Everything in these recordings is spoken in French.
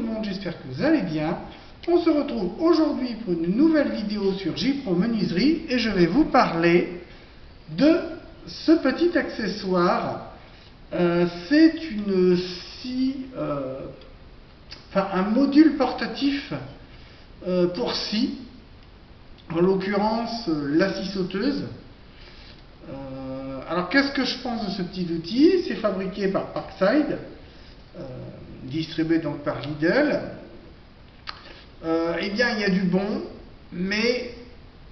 monde, j'espère que vous allez bien. On se retrouve aujourd'hui pour une nouvelle vidéo sur J-Pro Menuiserie et je vais vous parler de ce petit accessoire. C'est un module portatif pour scie, en l'occurrence la scie sauteuse. Alors qu'est-ce que je pense de ce petit outil? C'est fabriqué par Parkside, distribué donc par Lidl. Eh bien, il y a du bon, mais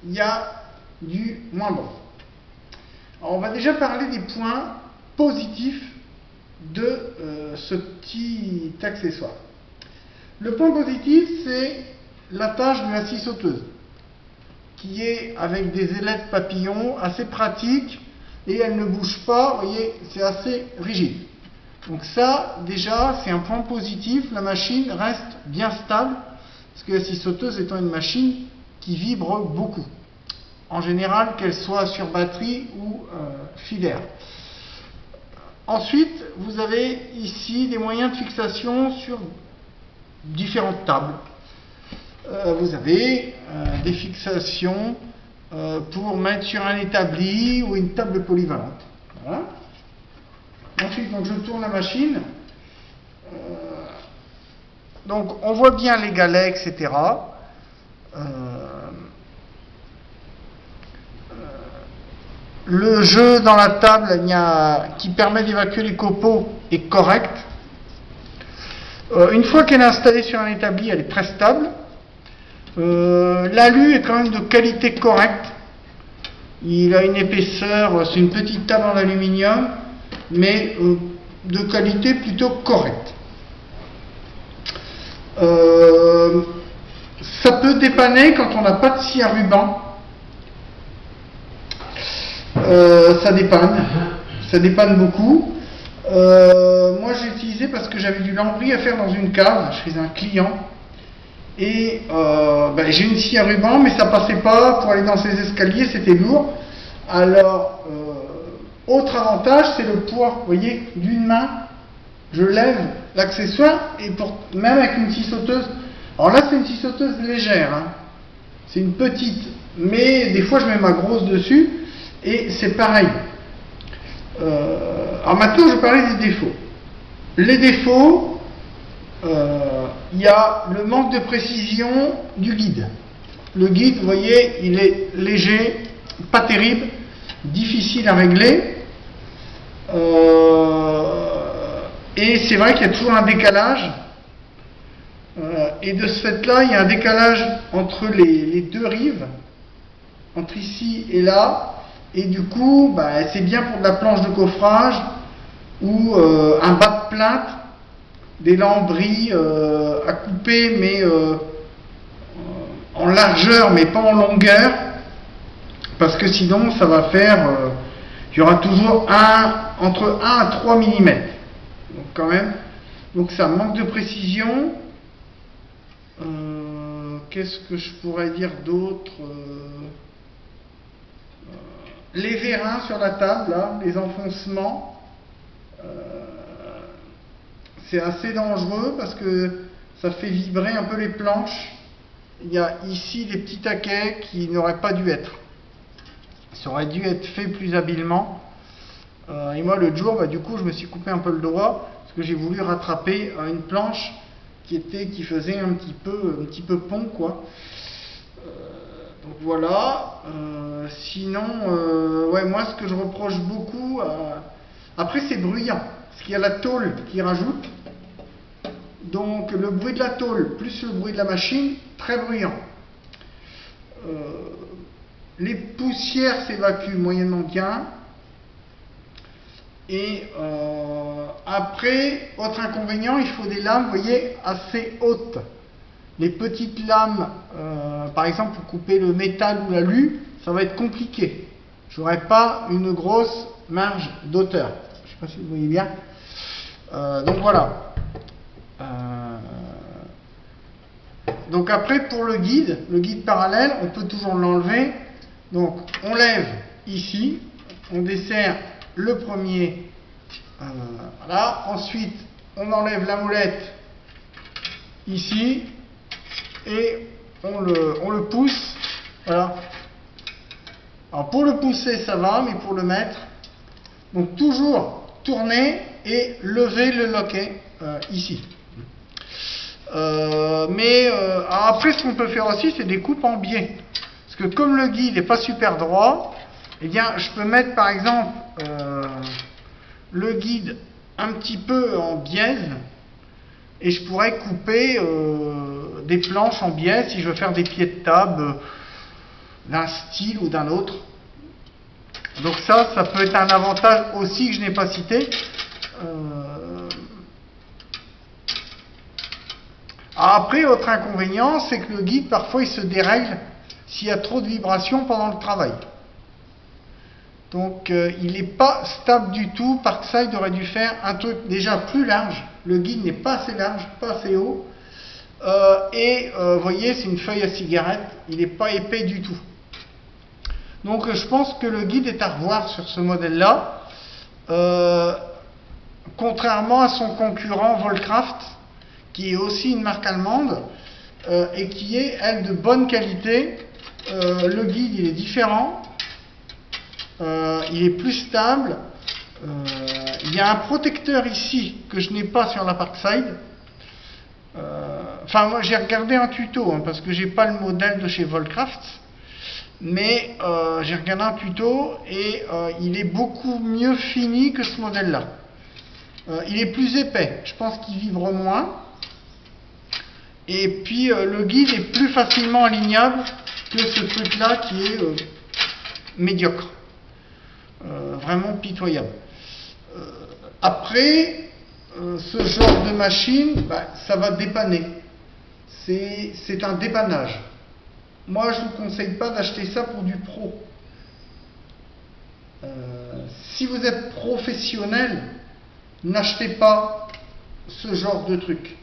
il y a du moins bon. Alors, on va déjà parler des points positifs de ce petit accessoire. Le point positif, c'est l'attache de la scie sauteuse, qui est avec des ailettes papillons assez pratique et elle ne bouge pas, vous voyez, c'est assez rigide. Donc ça, déjà, c'est un point positif, la machine reste bien stable, parce que la scie sauteuse étant une machine qui vibre beaucoup, en général, qu'elle soit sur batterie ou filaire. Ensuite, vous avez ici des moyens de fixation sur différentes tables. Vous avez des fixations pour mettre sur un établi ou une table polyvalente. Voilà. Ensuite, donc, je tourne la machine. Donc, on voit bien les galets, etc. Le jeu dans la table qui permet d'évacuer les copeaux est correct. Une fois qu'elle est installée sur un établi, elle est très stable. L'alu est quand même de qualité correcte. Il a une épaisseur, c'est une petite table en aluminium, mais de qualité plutôt correcte. Ça peut dépanner quand on n'a pas de scie à ruban. Ça dépanne beaucoup. Moi j'ai utilisé parce que j'avais du lambris à faire dans une cave chez un client. Et j'ai une scie à ruban, mais ça passait pas pour aller dans ces escaliers, c'était lourd. Alors, autre avantage, c'est le poids. Vous voyez, d'une main, je lève l'accessoire, et même avec une scie sauteuse. Alors là, c'est une scie sauteuse légère. Hein. C'est une petite, mais des fois, je mets ma grosse dessus, et c'est pareil. Alors maintenant, je vais parler des défauts. Les défauts, il y a le manque de précision du guide. Le guide, vous voyez, il est léger, pas terrible, difficile à régler. Et c'est vrai qu'il y a toujours un décalage. Et de ce fait-là, il y a un décalage entre les deux rives, entre ici et là. Et du coup, c'est bien pour de la planche de coffrage ou un bas de plainte, des lambris à couper, mais en largeur, mais pas en longueur, parce que sinon, ça va faire, il y aura toujours entre 1 à 3 mm. Donc quand même, donc ça manque de précision. Qu'est-ce que je pourrais dire d'autre? Les vérins sur la table, là, les enfoncements, c'est assez dangereux parce que ça fait vibrer un peu les planches. Il y a ici des petits taquets qui n'auraient pas dû être. Ça aurait dû être fait plus habilement. Et moi, l'autre jour, du coup, je me suis coupé un peu le doigt parce que j'ai voulu rattraper une planche qui faisait un petit peu pont, quoi. Donc voilà. Sinon, moi, ce que je reproche beaucoup, après, c'est bruyant, parce qu'il y a la tôle qui rajoute. Donc le bruit de la tôle plus le bruit de la machine, très bruyant. Les poussières s'évacuent moyennement bien. Et après, autre inconvénient, il faut des lames, vous voyez, assez hautes. Les petites lames, par exemple pour couper le métal ou l'alu, ça va être compliqué. Je n'aurai pas une grosse marge d'auteur. Je ne sais pas si vous voyez bien. Donc voilà. Donc après, pour le guide parallèle, on peut toujours l'enlever. Donc on lève ici, on dessert le premier, voilà. Ensuite on enlève la molette ici et on le pousse. Voilà. Alors pour le pousser ça va, mais pour le mettre, donc toujours tourner et lever le loquet ici. Après ce qu'on peut faire aussi, c'est des coupes en biais. Parce que comme le guide n'est pas super droit, eh bien je peux mettre par exemple le guide un petit peu en biais et je pourrais couper des planches en biais si je veux faire des pieds de table d'un style ou d'un autre. Donc ça peut être un avantage aussi que je n'ai pas cité. Après, autre inconvénient, c'est que le guide, parfois, il se dérègle s'il y a trop de vibrations pendant le travail. Donc, il n'est pas stable du tout. Parkside aurait dû faire un truc déjà plus large. Le guide n'est pas assez large, pas assez haut. Vous voyez, c'est une feuille à cigarette. Il n'est pas épais du tout. Donc, je pense que le guide est à revoir sur ce modèle-là. Contrairement à son concurrent Volcraft, qui est aussi une marque allemande et qui est, elle, de bonne qualité. Le guide, il est différent. Il est plus stable. Il y a un protecteur ici que je n'ai pas sur la Parkside. Moi, j'ai regardé un tuto, parce que j'ai pas le modèle de chez Volcraft. Mais j'ai regardé un tuto et il est beaucoup mieux fini que ce modèle-là. Il est plus épais. Je pense qu'il vibre moins. Et puis le guide est plus facilement alignable que ce truc là qui est médiocre, vraiment pitoyable. Après ce genre de machine, ça va dépanner, c'est un dépannage. Moi je ne vous conseille pas d'acheter ça pour du pro. Si vous êtes professionnel, n'achetez pas ce genre de truc.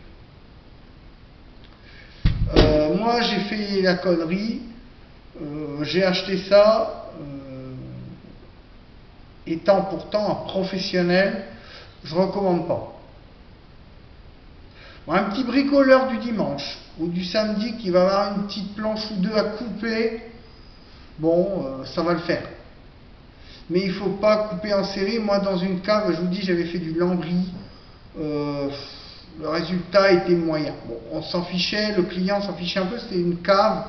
Moi j'ai fait la connerie, j'ai acheté ça, étant pourtant un professionnel, je ne recommande pas. Un petit bricoleur du dimanche ou du samedi qui va avoir une petite planche ou deux à couper, bon, ça va le faire. Mais il ne faut pas couper en série. Moi dans une cave, je vous dis, j'avais fait du lambris. Le résultat était moyen. Bon, on s'en fichait, le client s'en fichait un peu, c'était une cave,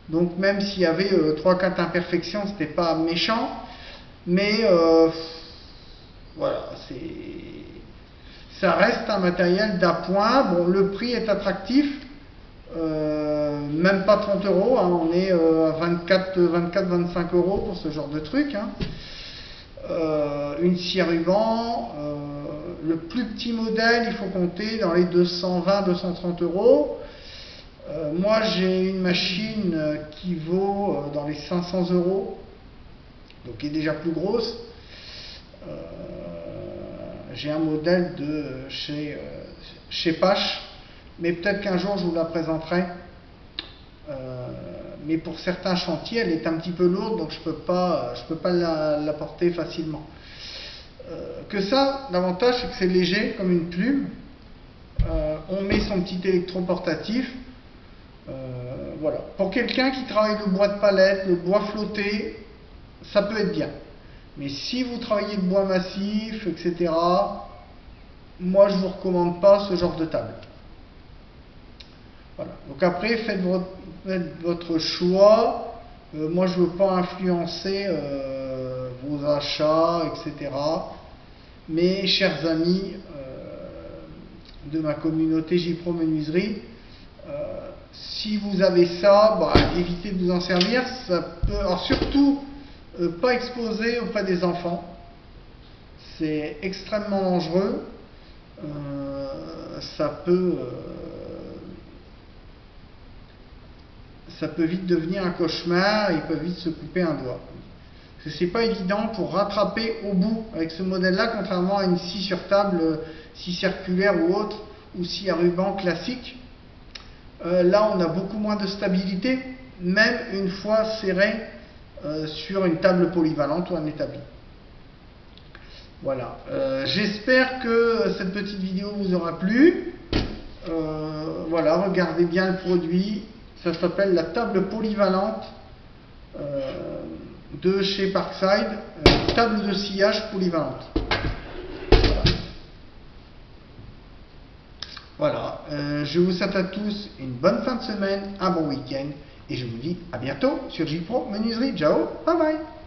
donc même s'il y avait 3-4 imperfections, c'était pas méchant, mais voilà, ça reste un matériel d'appoint. Bon, le prix est attractif, même pas 30 €, on est à 24-25 € pour ce genre de truc. Une scie à ruban, le plus petit modèle, il faut compter dans les 220-230 €. Moi j'ai une machine qui vaut dans les 500 €, donc qui est déjà plus grosse. J'ai un modèle de chez Pache, mais peut-être qu'un jour je vous la présenterai. Mais pour certains chantiers, elle est un petit peu lourde, donc je peux pas la porter facilement. Que ça, l'avantage c'est que c'est léger comme une plume. On met son petit électroportatif. Voilà. Pour quelqu'un qui travaille le bois de palette, le bois flotté, ça peut être bien. Mais si vous travaillez le bois massif, etc., moi je ne vous recommande pas ce genre de table. Voilà. Donc après, faites votre choix. Moi je ne veux pas influencer vos achats, etc. Mais chers amis de ma communauté J-Pro Menuiserie, si vous avez ça, évitez de vous en servir. Ça peut, alors surtout, pas exposer auprès des enfants. C'est extrêmement dangereux. Ça peut vite devenir un cauchemar. Ils peuvent vite se couper un doigt. C'est pas évident pour rattraper au bout avec ce modèle-là, contrairement à une scie sur table, scie circulaire ou autre, ou scie à ruban classique. Là, on a beaucoup moins de stabilité, même une fois serré sur une table polyvalente ou un établi. Voilà. J'espère que cette petite vidéo vous aura plu. voilà, regardez bien le produit. Ça s'appelle la table polyvalente de chez Parkside, table de sciage polyvalente. Voilà, je vous souhaite à tous une bonne fin de semaine, un bon week-end, et je vous dis à bientôt sur JPro Menuiserie. Ciao, bye bye.